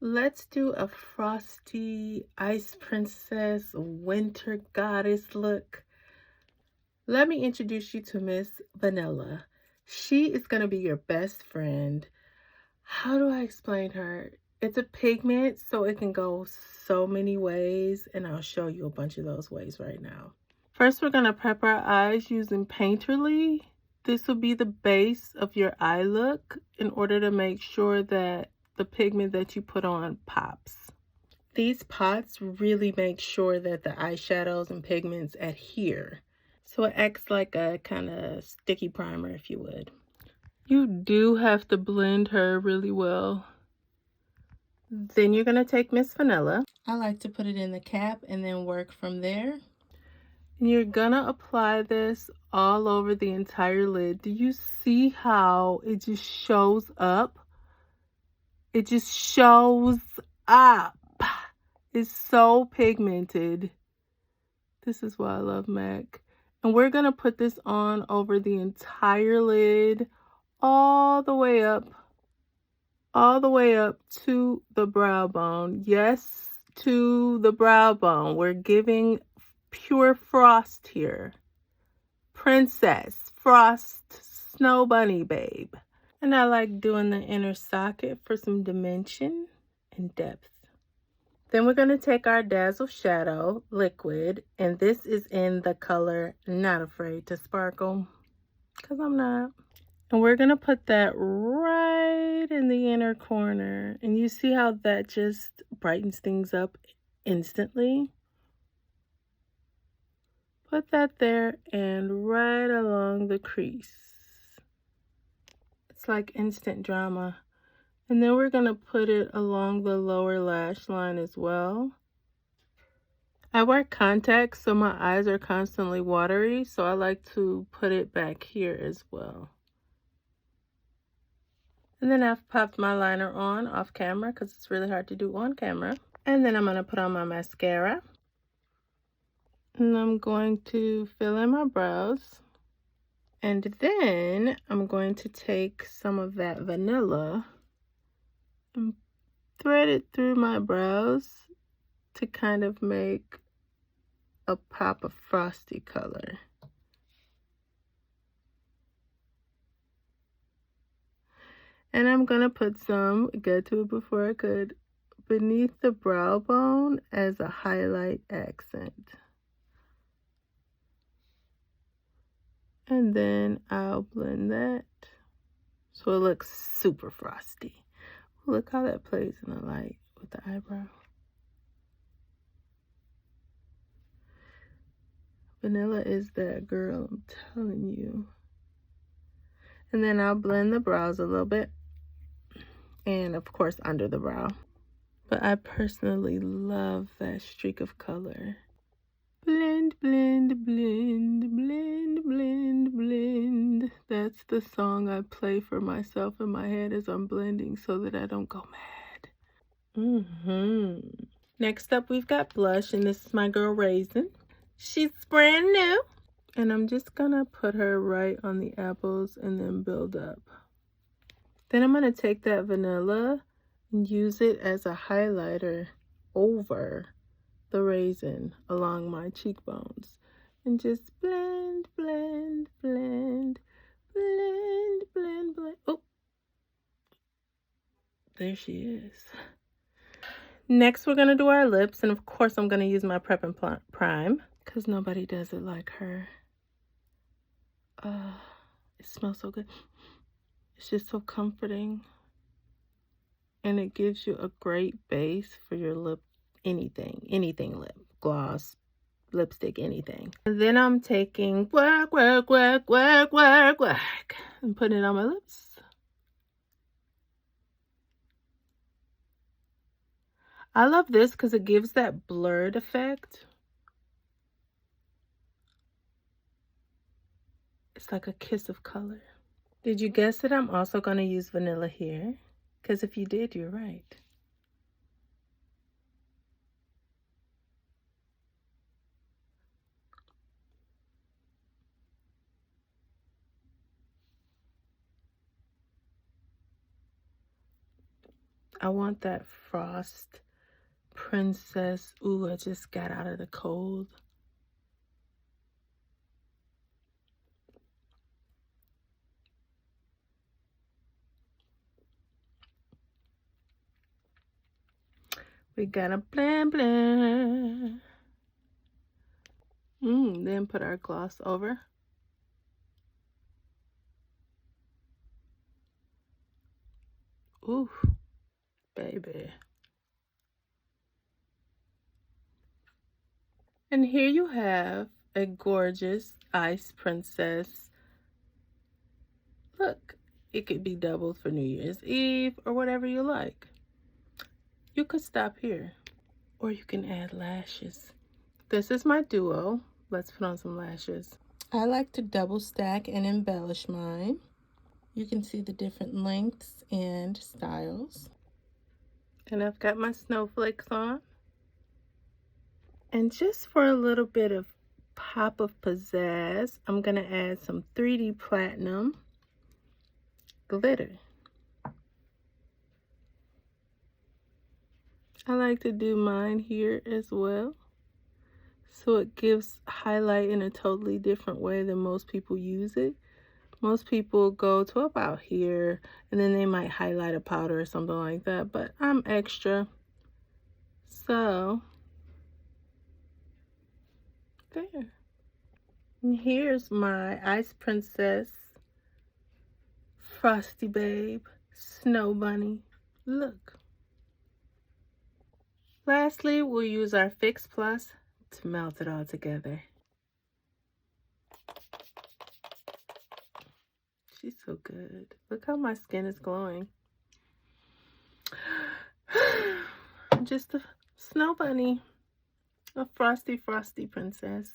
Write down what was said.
Let's do a Frosty Ice Princess Winter Goddess look. Let me introduce you to Miss Vanilla. She is going to be your best friend. How do I explain her? It's a pigment, so it can go so many ways, and I'll show you a bunch of those ways right now. First, we're going to prep our eyes using Painterly. This will be the base of your eye look in order to make sure that the pigment that you put on pops. These pots really make sure that the eyeshadows and pigments adhere. So it acts like a kind of sticky primer, if you would. You do have to blend her really well. Then you're going to take Miss Vanilla. I like to put it in the cap and then work from there. And you're going to apply this all over the entire lid. Do you see how it just shows up? It just shows up. It's so pigmented. This is why I love MAC. And we're going to put this on over the entire lid, all the way up to the brow bone. Yes, to the brow bone. We're giving pure frost here. Princess, Frost, Snow Bunny, babe. And I like doing the inner socket for some dimension and depth. Then we're going to take our Dazzle Shadow liquid, and this is in the color Not Afraid to Sparkle, because I'm not. And we're going to put that right in the inner corner. And you see how that just brightens things up instantly? Put that there and right along the crease. It's like instant drama. And then we're going to put it along the lower lash line as well. I wear contacts, so my eyes are constantly watery, so I like to put it back here as well. And then I've popped my liner on off camera because it's really hard to do on camera. And then I'm going to put on my mascara. And I'm going to fill in my brows. And then I'm going to take some of that vanilla and thread it through my brows to kind of make a pop of frosty color. And I'm going to put some, get to it before I could, beneath the brow bone as a highlight accent. And then I'll blend that so it looks super frosty. Look how that plays in the light with the eyebrow. Vanilla is that girl, I'm telling you. And then I'll blend the brows a little bit. And of course under the brow. But I personally love that streak of color. Blend, blend, blend, blend, blend, blend. That's the song I play for myself in my head as I'm blending so that I don't go mad. Next up, we've got blush, and this is my girl Raisin. She's brand new. And I'm just gonna put her right on the apples and then build up. Then I'm gonna take that vanilla and use it as a highlighter over the raisin along my cheekbones. And just blend, blend, blend, blend, blend, blend. Oh, there she is. Next, we're gonna do our lips, and of course I'm gonna use my Prep and Prime because nobody does it like her. It smells so good. It's just so comforting. And it gives you a great base for your lip, anything lip, gloss, lipstick, anything. And then I'm taking work, and putting it on my lips. I love this because it gives that blurred effect. It's like a kiss of color. Did you guess that I'm also going to use vanilla here? Because if you did, you're right. I want that Frost Princess. Ooh, I just got out of the cold. We got a blah blah. Then put our gloss over. Ooh, baby. And here you have a gorgeous Ice Princess. Look, it could be doubled for New Year's Eve or whatever you like. You could stop here, or you can add lashes. This is my duo. Let's put on some lashes. I like to double stack and embellish mine. You can see the different lengths and styles. And I've got my snowflakes on. And just for a little bit of pop of pizzazz, I'm going to add some 3D platinum glitter. I like to do mine here as well, so it gives highlight in a totally different way than most people use it. Most people go to about here and then they might highlight a powder or something like that, but I'm extra. So there. And here's my Ice Princess, Frosty Babe, Snow Bunny. Look. Lastly, we'll use our Fix Plus to melt it all together. She's so good. Look how my skin is glowing. Just a snow bunny. A frosty princess.